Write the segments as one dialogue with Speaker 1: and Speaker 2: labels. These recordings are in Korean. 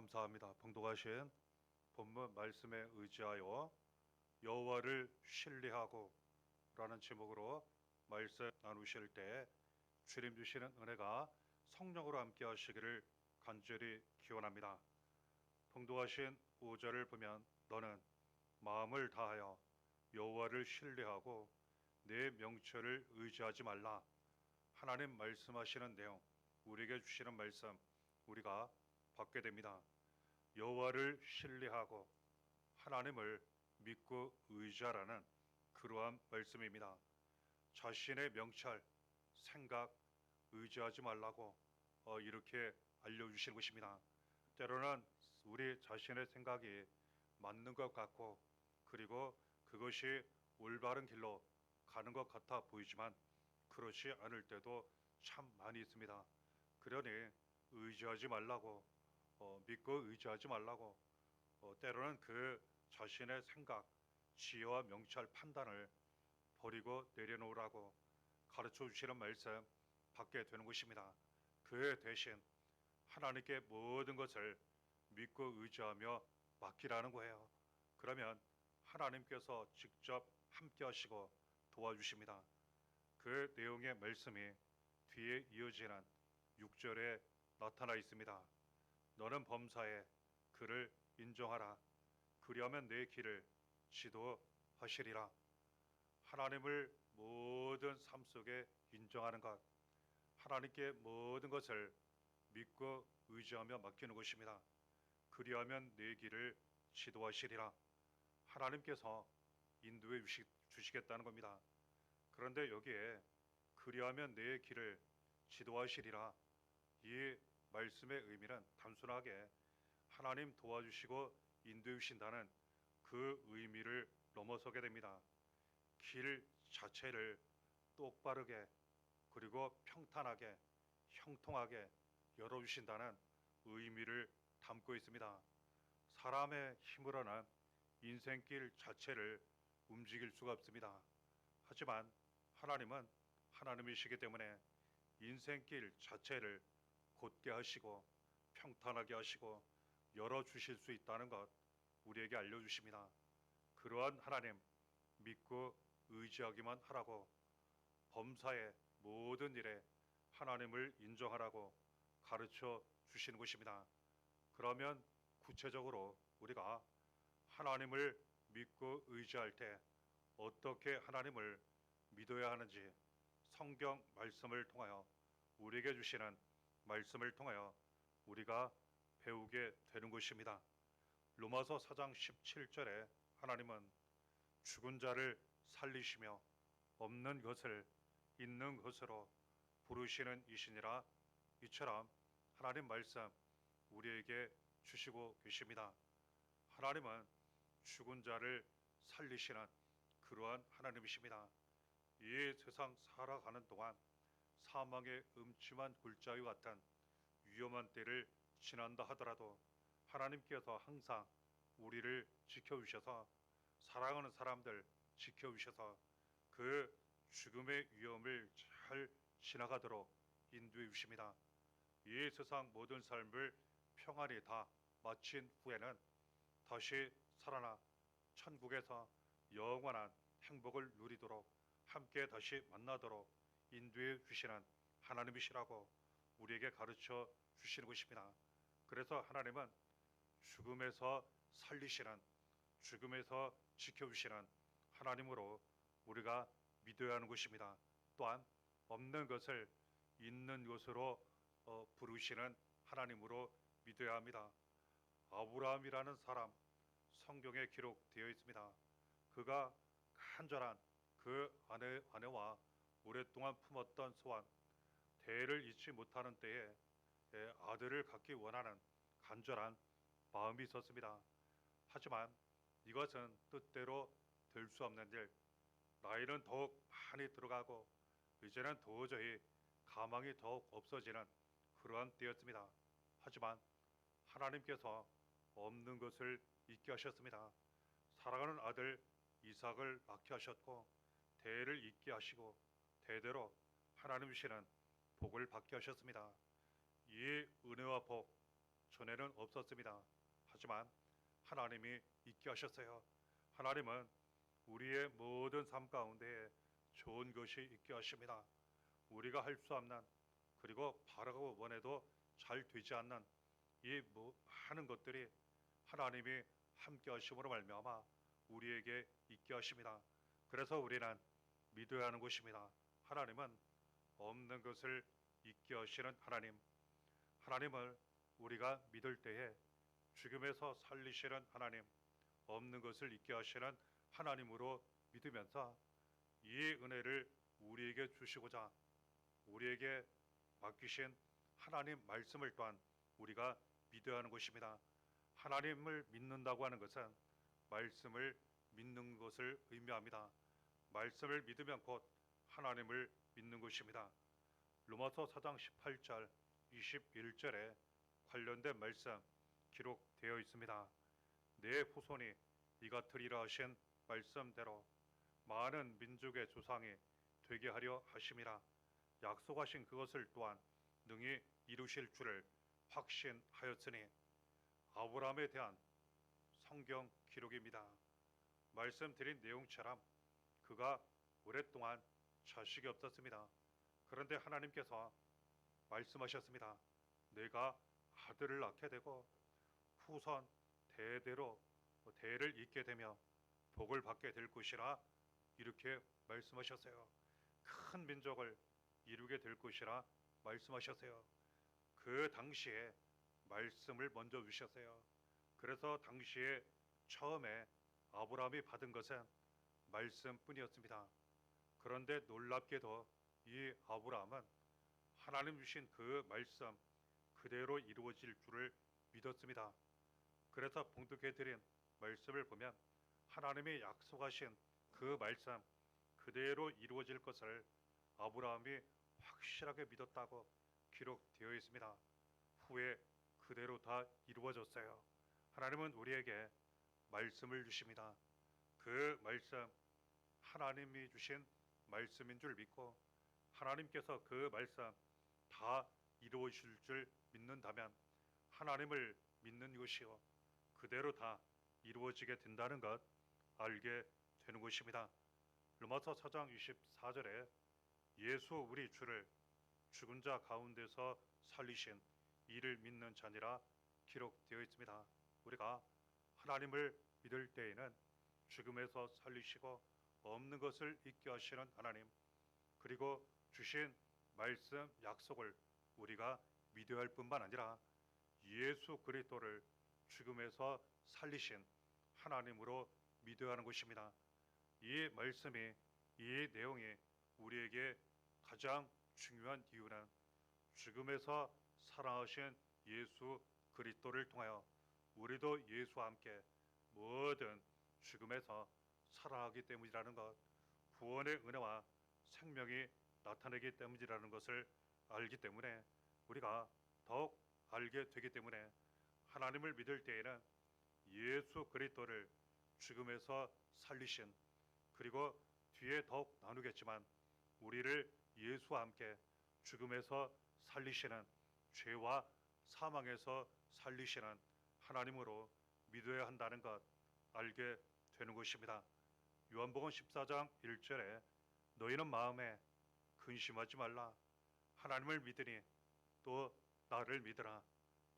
Speaker 1: 감사합니다. 봉독하신 본문 말씀에 의지하여 여호와를 신뢰하고 라는 제목으로 말씀 나누실 때 주님 주시는 은혜가 성령으로 함께 하시기를 간절히 기원합니다. 봉독하신 5절을 보면 너는 마음을 다하여 여호와를 신뢰하고 내 명철을 의지하지 말라. 하나님 말씀하시는 내용, 우리에게 주시는 말씀 우리가 받게 됩니다. 여호와를 신뢰하고 하나님을 믿고 의지하라는 그러한 말씀입니다. 자신의 명철, 생각 의지하지 말라고 이렇게 알려주시는 것입니다. 때로는 우리 자신의 생각이 맞는 것 같고 그리고 그것이 올바른 길로 가는 것 같아 보이지만 그렇지 않을 때도 참 많이 있습니다. 그러니 의지하지 말라고 믿고 의지하지 말라고 때로는 그 자신의 생각, 지혜와 명철, 판단을 버리고 내려놓으라고 가르쳐 주시는 말씀 받게 되는 것입니다. 그 대신 하나님께 모든 것을 믿고 의지하며 맡기라는 거예요. 그러면 하나님께서 직접 함께 하시고 도와주십니다. 그 내용의 말씀이 뒤에 이어지는 6절에 나타나 있습니다. 너는 범사에 그를 인정하라. 그리하면 내 길을 지도하시리라. 하나님을 모든 삶 속에 인정하는 것, 하나님께 모든 것을 믿고 의지하며 맡기는 것입니다. 그리하면 내 길을 지도하시리라. 하나님께서 인도해 주시겠다는 겁니다. 그런데 여기에 그리하면 내 길을 지도하시리라, 이 말씀의 의미는 단순하게 하나님 도와주시고 인도해 주신다는 그 의미를 넘어서게 됩니다. 길 자체를 똑바르게 그리고 평탄하게 형통하게 열어주신다는 의미를 담고 있습니다. 사람의 힘으로는 인생길 자체를 움직일 수가 없습니다. 하지만 하나님은 하나님이시기 때문에 인생길 자체를 곧게 하시고 평탄하게 하시고 열어주실 수 있다는 것 우리에게 알려주십니다. 그러한 하나님 믿고 의지하기만 하라고, 범사의 모든 일에 하나님을 인정하라고 가르쳐 주시는 것입니다. 그러면 구체적으로 우리가 하나님을 믿고 의지할 때 어떻게 하나님을 믿어야 하는지 성경 말씀을 통하여 우리에게 주시는 말씀을 통하여 우리가 배우게 되는 것입니다. 로마서 4장 17절에 하나님은 죽은 자를 살리시며 없는 것을 있는 것으로 부르시는 이시니라, 이처럼 하나님 말씀 우리에게 주시고 계십니다. 하나님은 죽은 자를 살리시는 그러한 하나님이십니다. 이 세상 살아가는 동안 사망의 음침한 굴자와 같은 위험한 때를 지난다 하더라도 하나님께서 항상 우리를 지켜주셔서, 사랑하는 사람들 지켜주셔서 그 죽음의 위험을 잘 지나가도록 인도해 주십니다. 이 세상 모든 삶을 평안히 다 마친 후에는 다시 살아나 천국에서 영원한 행복을 누리도록 함께 다시 만나도록 인도해 주시는 하나님이시라고 우리에게 가르쳐 주시는 것입니다. 그래서 하나님은 죽음에서 살리시는, 죽음에서 지켜주시는 하나님으로 우리가 믿어야 하는 것입니다. 또한 없는 것을 있는 것으로 부르시는 하나님으로 믿어야 합니다. 아브라함이라는 사람, 성경에 기록되어 있습니다. 그가 간절한 그 아내와 오랫동안 품었던 소원, 대를 잊지 못하는 때에 아들을 갖기 원하는 간절한 마음이 있었습니다. 하지만 이것은 뜻대로 될 수 없는 일, 나이는 더욱 많이 들어가고 이제는 도저히 가망이 더욱 없어지는 그러한 때였습니다. 하지만 하나님께서 없는 것을 있게 하셨습니다. 사랑하는 아들 이삭을 낳게 하셨고 대를 잇게 하시고 대대로 하나님이시는 복을 받게 하셨습니다. 이 은혜와 복 전에는 없었습니다. 하지만 하나님이 있게 하셨어요. 하나님은 우리의 모든 삶 가운데 좋은 것이 있게 하십니다. 우리가 할 수 없는, 그리고 바라고 원해도 잘 되지 않는 이 많은 것들이 하나님이 함께 하심으로 말미암아 우리에게 있게 하십니다. 그래서 우리는 믿어야 하는 것입니다. 하나님은 없는 것을 있게 하시는 하나님, 하나님을 우리가 믿을 때에 죽음에서 살리시는 하나님, 없는 것을 있게 하시는 하나님으로 믿으면서 이 은혜를 우리에게 주시고자 우리에게 맡기신 하나님 말씀을 또한 우리가 믿어야 하는 것입니다. 하나님을 믿는다고 하는 것은 말씀을 믿는 것을 의미합니다. 말씀을 믿으면 곧 하나님을 믿는 것입니다. 로마서 4장 18절 21절에 관련된 말씀 기록되어 있습니다. 내 후손이 이같으리라 하신 말씀대로 많은 민족의 조상이 되게 하려 하심이라. 약속하신 그것을 또한 능히 이루실 줄을 확신하였으니. 아브라함에 대한 성경 기록입니다. 말씀드린 내용처럼 그가 오랫동안 자식이 없었습니다. 그런데 하나님께서 말씀하셨습니다. 내가 아들을 낳게 되고 후손 대대로 대를 잇게 되며 복을 받게 될 것이라 이렇게 말씀하셨어요. 큰 민족을 이루게 될 것이라 말씀하셨어요. 그 당시에 말씀을 먼저 주셨어요. 그래서 당시에 처음에 아브라함이 받은 것은 말씀뿐이었습니다. 그런데 놀랍게도 이 아브라함은 하나님 주신 그 말씀 그대로 이루어질 줄을 믿었습니다. 그래서 봉독해 드린 말씀을 보면 하나님이 약속하신 그 말씀 그대로 이루어질 것을 아브라함이 확실하게 믿었다고 기록되어 있습니다. 후에 그대로 다 이루어졌어요. 하나님은 우리에게 말씀을 주십니다. 그 말씀 하나님이 주신 말씀인 줄 믿고 하나님께서 그 말씀 다 이루어질 줄 믿는다면 하나님을 믿는 것이요 그대로 다 이루어지게 된다는 것 알게 되는 것입니다. 로마서 4장 24절에 예수 우리 주를 죽은 자 가운데서 살리신 이를 믿는 자니라 기록되어 있습니다. 우리가 하나님을 믿을 때에는 죽음에서 살리시고 없는 것을 있게 하시는 하나님, 그리고 주신 말씀 약속을 우리가 믿어야 할 뿐만 아니라 예수 그리스도를 죽음에서 살리신 하나님으로 믿어야 하는 것입니다. 이 말씀이, 이 내용이 우리에게 가장 중요한 이유는 죽음에서 살아나신 예수 그리스도를 통하여 우리도 예수와 함께 모든 죽음에서 살아나기 때문이라는 것, 구원의 은혜와 생명이 나타나기 때문이라는 것을 알기 때문에 우리가 더욱 알게 되기 때문에 하나님을 믿을 때에는 예수 그리스도를 죽음에서 살리신, 그리고 뒤에 더욱 나누겠지만 우리를 예수와 함께 죽음에서 살리시는, 죄와 사망에서 살리시는 하나님으로 믿어야 한다는 것 알게 되는 것입니다. 요한복음 14장 1절에 너희는 마음에 근심하지 말라, 하나님을 믿으니 또 나를 믿으라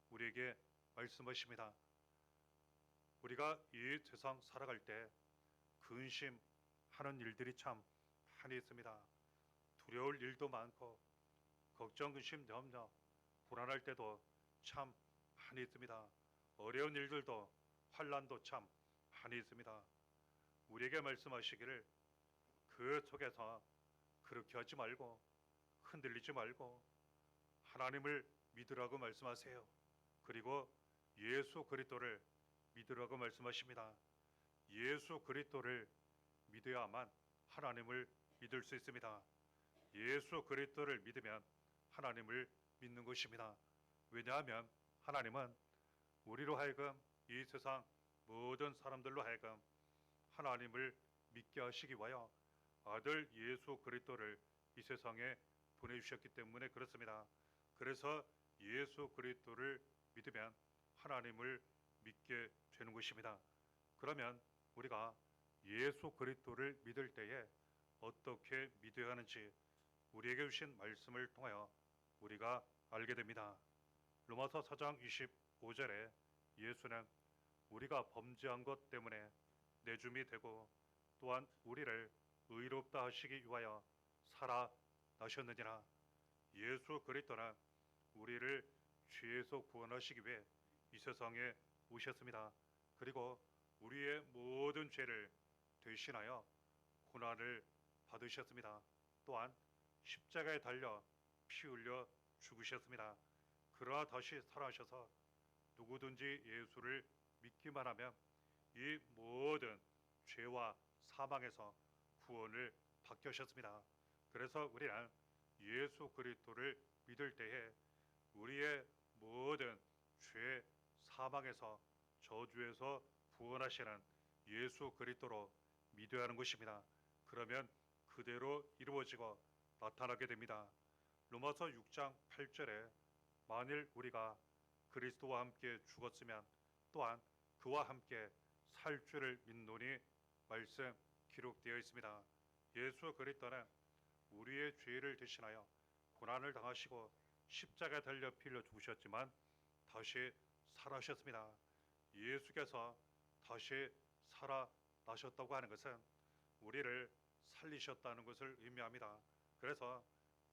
Speaker 1: 우리에게 말씀하십니다. 우리가 이 세상 살아갈 때 근심하는 일들이 참 많이 있습니다. 두려울 일도 많고 걱정, 근심, 염려, 불안할 때도 참 많이 있습니다. 어려운 일들도, 환난도 참 많이 있습니다. 우리에게 말씀하시기를 그 속에서 그렇게 하지 말고 흔들리지 말고 하나님을 믿으라고 말씀하세요. 그리고 예수 그리스도를 믿으라고 말씀하십니다. 예수 그리스도를 믿어야만 하나님을 믿을 수 있습니다. 예수 그리스도를 믿으면 하나님을 믿는 것입니다. 왜냐하면 하나님은 우리로 하여금, 이 세상 모든 사람들로 하여금 하나님을 믿게 하시기 위하여 아들 예수 그리스도를 이 세상에 보내주셨기 때문에 그렇습니다. 그래서 예수 그리스도를 믿으면 하나님을 믿게 되는 것입니다. 그러면 우리가 예수 그리스도를 믿을 때에 어떻게 믿어야 하는지 우리에게 주신 말씀을 통하여 우리가 알게 됩니다. 로마서 4장 25절에 예수는 우리가 범죄한 것 때문에 내줌이 되고 또한 우리를 의롭다 하시기 위하여 살아나셨느니라. 예수 그리스도는 우리를 죄에서 구원하시기 위해 이 세상에 오셨습니다. 그리고 우리의 모든 죄를 대신하여 고난을 받으셨습니다. 또한 십자가에 달려 피 흘려 죽으셨습니다. 그러나 다시 살아나셔서 누구든지 예수를 믿기만 하면 이 모든 죄와 사망에서 구원을 받게 하셨습니다. 그래서 우리는 예수 그리스도를 믿을 때에 우리의 모든 죄, 사망에서 저주에서 구원하시는 예수 그리스도로 믿어야 하는 것입니다. 그러면 그대로 이루어지고 나타나게 됩니다. 로마서 6장 8절에 만일 우리가 그리스도와 함께 죽었으면 또한 그와 함께 살 줄을 믿노니 말씀 기록되어 있습니다. 예수 그리스도는 우리의 죄를 대신하여 고난을 당하시고 십자가에 달려 피 흘려 죽으셨지만 다시 살아나셨습니다. 예수께서 다시 살아나셨다고 하는 것은 우리를 살리셨다는 것을 의미합니다. 그래서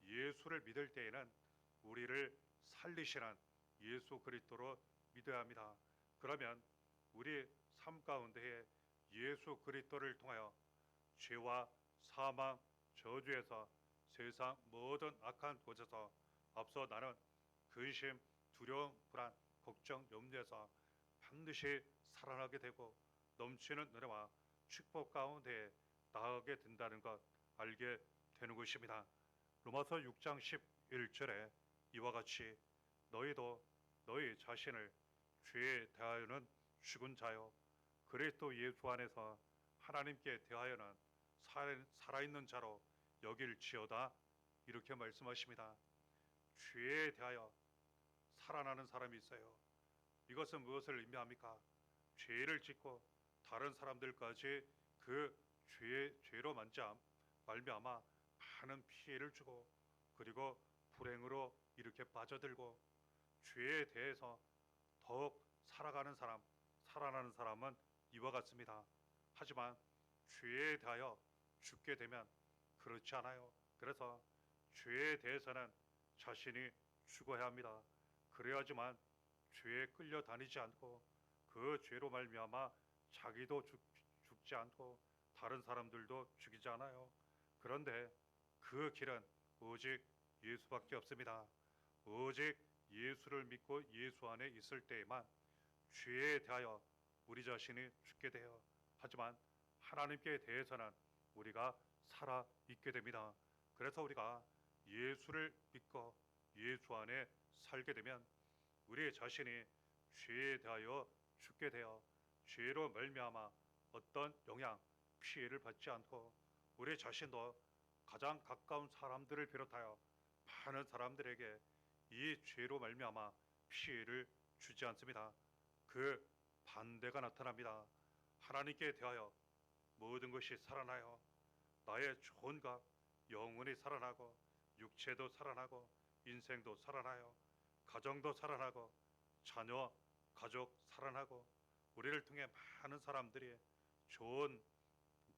Speaker 1: 예수를 믿을 때에는 우리를 살리시는 예수 그리스도로 믿어야 합니다. 그러면 우리 삶 가운데에 예수 그리스도를 통하여 죄와 사망, 저주에서 세상 모든 악한 곳에서 앞서 나는 근심, 두려움, 불안, 걱정, 염려에서 반드시 살아나게 되고 넘치는 은혜와 축복 가운데 나아가게 된다는 것 알게 되는 것입니다. 로마서 6장 11절에 이와 같이 너희도 너희 자신을 죄에 대하여는 죽은 자요 그리스도 예수 안에서 하나님께 대하여는 살아있는 자로 여길지어다 이렇게 말씀하십니다. 죄에 대하여 살아나는 사람이 있어요. 이것은 무엇을 의미합니까? 죄를 짓고 다른 사람들까지 그 죄로 말미암아 많은 피해를 주고 그리고 불행으로 이렇게 빠져들고 죄에 대해서 더욱 살아나는 사람은 이와 같습니다. 하지만 죄에 대하여 죽게 되면 그렇지 않아요. 그래서 죄에 대해서는 자신이 죽어야 합니다. 그래야지만 죄에 끌려다니지 않고 그 죄로 말미암아 자기도 죽지 않고 다른 사람들도 죽이지 않아요. 그런데 그 길은 오직 예수밖에 없습니다. 오직 예수를 믿고 예수 안에 있을 때에만 죄에 대하여 우리 자신이 죽게 돼요. 하지만 하나님께 대해서는 우리가 살아 있게 됩니다. 그래서 우리가 예수를 믿고 예수 안에 살게 되면 우리 자신이 죄에 대하여 죽게 되어 죄로 말미암아 어떤 영향, 피해를 받지 않고 우리 자신도 가장 가까운 사람들을 비롯하여 많은 사람들에게 이 죄로 말미암아 피해를 주지 않습니다. 그 반대가 나타납니다. 하나님께 대하여 모든 것이 살아나요. 나의 존각, 영혼이 살아나고 육체도 살아나고 인생도 살아나요. 가정도 살아나고 자녀, 가족 살아나고 우리를 통해 많은 사람들이 좋은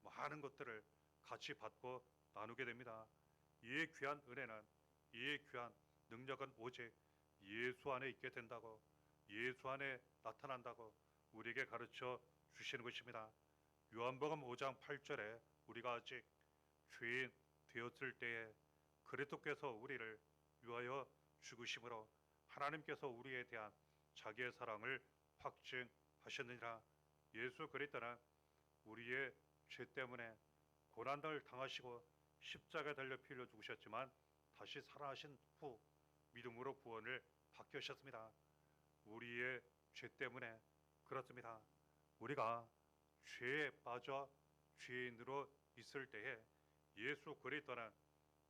Speaker 1: 많은 것들을 같이 받고 나누게 됩니다. 이 귀한 은혜는 이 귀한 능력은 오직 예수 안에 있게 된다고 예수 안에 나타난다고 우리에게 가르쳐 주시는 것입니다. 요한복음 5장 8절에 우리가 아직 죄인 되었을 때에 그리스도께서 우리를 위하여 죽으심으로 하나님께서 우리에 대한 자기의 사랑을 확증하셨느니라. 예수 그리스도는 우리의 죄 때문에 고난을 당하시고 십자가에 달려 피 흘려 죽으셨지만 다시 살아나신 후 믿음으로 구원을 받게 하셨습니다. 우리의 죄 때문에 그렇습니다. 우리가 죄에 빠져 죄인으로 있을 때에 예수 그리스도는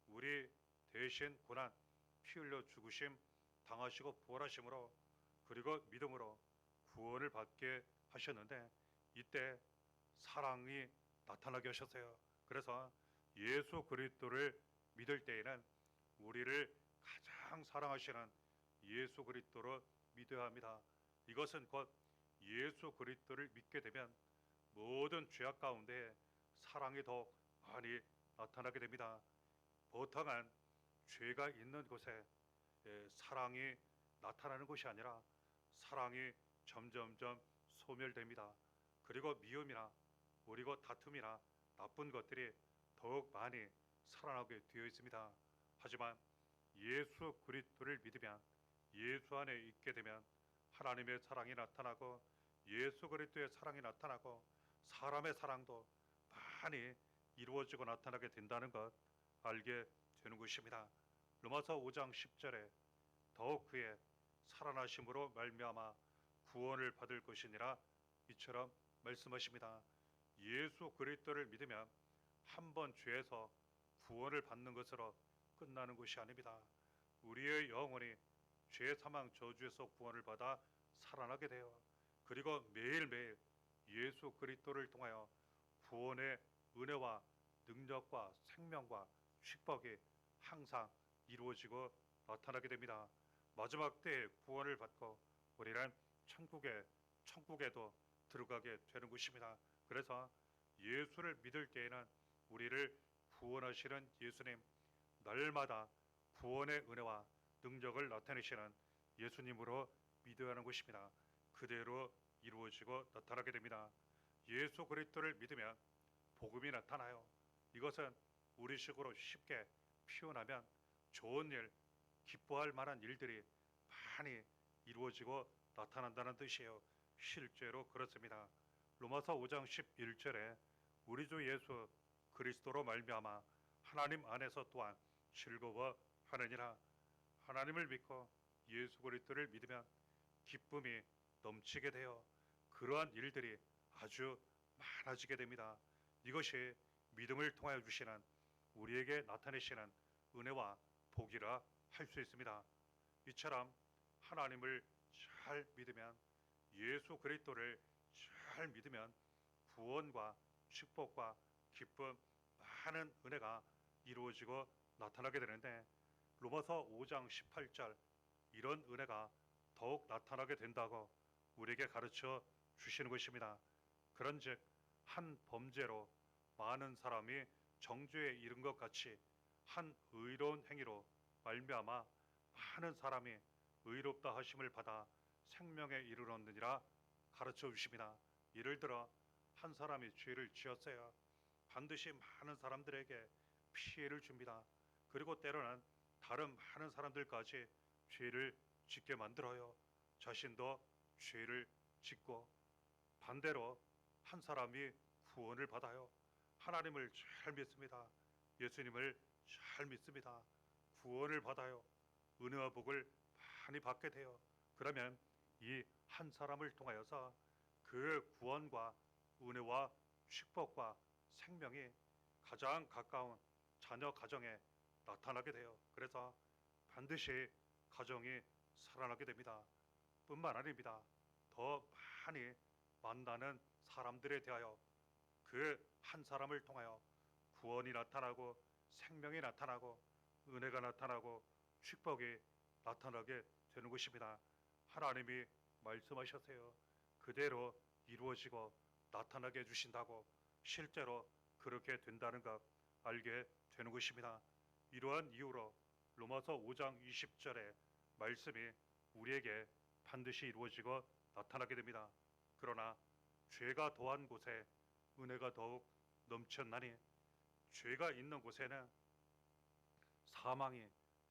Speaker 1: 우리 대신 고난 피 흘려 죽으심 당하시고 부활하심으로 그리고 믿음으로 구원을 받게 하셨는데 이때 사랑이 나타나게 하셨어요. 그래서 예수 그리스도를 믿을 때에는 우리를 가장 사랑하시는 예수 그리스도로 믿어야 합니다. 이것은 곧 예수 그리스도를 믿게 되면 모든 죄악 가운데 사랑이 더욱 많이 나타나게 됩니다. 보통은 죄가 있는 곳에 사랑이 나타나는 것이 아니라 사랑이 점점점 소멸됩니다. 그리고 미움이나 그리고 다툼이나 나쁜 것들이 더욱 많이 살아나게 되어 있습니다. 하지만 예수 그리스도를 믿으면 예수 안에 있게 되면 하나님의 사랑이 나타나고 예수 그리스도의 사랑이 나타나고 사람의 사랑도 많이 이루어지고 나타나게 된다는 것 알게 되는 것입니다. 로마서 5장 10절에 더욱 그의 살아나심으로 말미암아 구원을 받을 것이니라 이처럼 말씀하십니다. 예수 그리스도를 믿으면 한 번 죄에서 구원을 받는 것으로 끝나는 것이 아닙니다. 우리의 영혼이 죄 사망 저주에서 구원을 받아 살아나게 돼요. 그리고 매일매일 예수 그리스도를 통하여 구원의 은혜와 능력과 생명과 축복이 항상 이루어지고 나타나게 됩니다. 마지막 때에 구원을 받고 우리는 천국에도 들어가게 되는 것입니다. 그래서 예수를 믿을 때에는 우리를 구원하시는 예수님, 날마다 구원의 은혜와 능력을 나타내시는 예수님으로 믿어야 하는 것입니다. 그대로 이루어지고 나타나게 됩니다. 예수 그리스도를 믿으면 복음이 나타나요. 이것은 우리식으로 쉽게 표현하면 좋은 일, 기뻐할 만한 일들이 많이 이루어지고 나타난다는 뜻이에요. 실제로 그렇습니다. 로마서 5장 11절에 우리 주 예수 그리스도로 말미암아 하나님 안에서 또한 즐거워하느니라. 하나님을 믿고 예수 그리스도를 믿으면 기쁨이 넘치게 되어 그러한 일들이 아주 많아지게 됩니다. 이것이 믿음을 통하여 주시는 우리에게 나타내시는 은혜와 복이라 할 수 있습니다. 이처럼 하나님을 잘 믿으면 예수 그리스도를 잘 믿으면 구원과 축복과 기쁨 많은 은혜가 이루어지고 나타나게 되는데 로마서 5장 18절 이런 은혜가 더욱 나타나게 된다고 우리에게 가르쳐 주시는 것입니다. 그런즉 한 범죄로 많은 사람이 정죄에 이른 것 같이 한 의로운 행위로 말미암아 많은 사람이 의롭다 하심을 받아 생명에 이르렀느니라 가르쳐 주십니다. 예를 들어 한 사람이 죄를 지었어요. 반드시 많은 사람들에게 피해를 줍니다. 그리고 때로는 다른 많은 사람들까지 죄를 짓게 만들어요. 자신도 죄를 짓고 반대로 한 사람이 구원을 받아요. 하나님을 잘 믿습니다. 예수님을 잘 믿습니다. 구원을 받아요. 은혜와 복을 많이 받게 돼요. 그러면 이 한 사람을 통하여서 그 구원과 은혜와 축복과 생명이 가장 가까운 자녀 가정에 나타나게 돼요. 그래서 반드시 가정이 살아나게 됩니다. 뿐만 아닙니다. 더 많이 만나는 사람들에 대하여 그 한 사람을 통하여 구원이 나타나고 생명이 나타나고 은혜가 나타나고 축복이 나타나게 되는 것입니다. 하나님이 말씀하셨어요. 그대로 이루어지고 나타나게 해주신다고 실제로 그렇게 된다는 것 알게 되는 것입니다. 이러한 이유로 로마서 5장 20절의 말씀이 우리에게 반드시 이루어지고 나타나게 됩니다. 그러나 죄가 더한 곳에 은혜가 더욱 넘쳤나니 죄가 있는 곳에는 사망이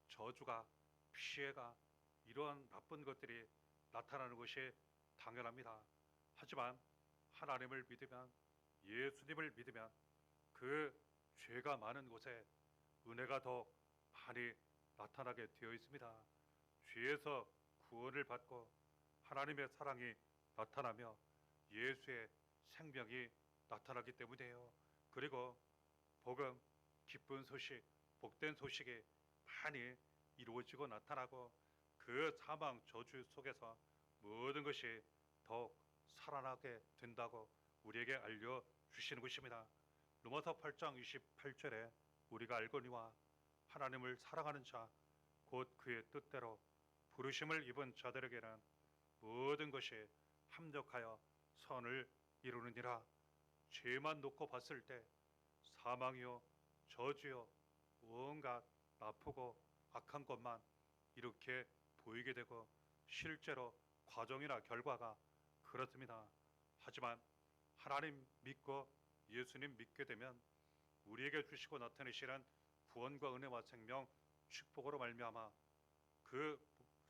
Speaker 1: 저주가 피해가 이러한 나쁜 것들이 나타나는 것이 당연합니다. 하지만 하나님을 믿으면 예수님을 믿으면 그 죄가 많은 곳에 은혜가 더 많이 나타나게 되어 있습니다. 죄에서 구원을 받고 하나님의 사랑이 나타나며 예수의 생명이 나타나기 때문이에요. 그리고 복음, 기쁜 소식, 복된 소식이 많이 이루어지고 나타나고 그 사망 저주 속에서 모든 것이 더욱 살아나게 된다고 우리에게 알려주시는 것입니다. 로마서 8장 28절에 우리가 알거니와 하나님을 사랑하는 자 곧 그의 뜻대로 부르심을 입은 자들에게는 모든 것이 합력하여 선을 이루느니라. 죄만 놓고 봤을 때 사망이요 저주요 온갖 나쁘고 악한 것만 이렇게 보이게 되고 실제로 과정이나 결과가 그렇습니다. 하지만 하나님 믿고 예수님 믿게 되면 우리에게 주시고 나타내시는 구원과 은혜와 생명 축복으로 말미암아 그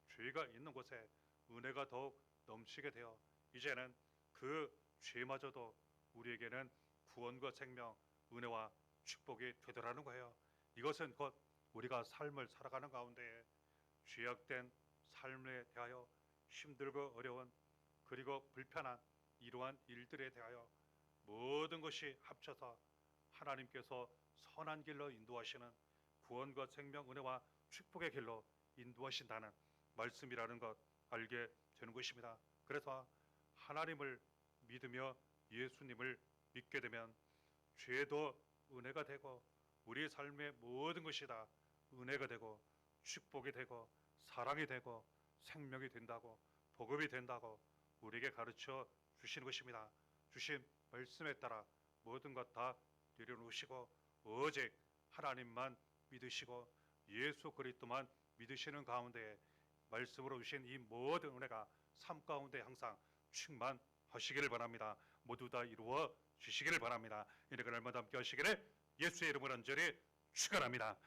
Speaker 1: 죄가 있는 곳에 은혜가 더욱 넘치게 되어 이제는 그 죄마저도 우리에게는 구원과 생명, 은혜와 축복이 되더라는 거예요. 이것은 곧 우리가 삶을 살아가는 가운데 죄악된 삶에 대하여 힘들고 어려운 그리고 불편한 이러한 일들에 대하여 모든 것이 합쳐서 하나님께서 선한 길로 인도하시는 구원과 생명, 은혜와 축복의 길로 인도하신다는 말씀이라는 것 알게 되는 것입니다. 그래서 하나님을 믿으며 예수님을 믿게 되면 죄도 은혜가 되고 우리 삶의 모든 것이 다 은혜가 되고 축복이 되고 사랑이 되고 생명이 된다고 복음이 된다고 우리에게 가르쳐 주시는 것입니다. 주신 말씀에 따라 모든 것 다 내려놓으시고 오직 하나님만 믿으시고 예수 그리스도만 믿으시는 가운데 말씀으로 주신 이 모든 은혜가 삶 가운데 항상 충만하시기를 바랍니다. 모두 다 이루어 주시기를 바랍니다. 이렇게 날마다 함께 하시기를 예수의 이름으로 간절히 축원합니다.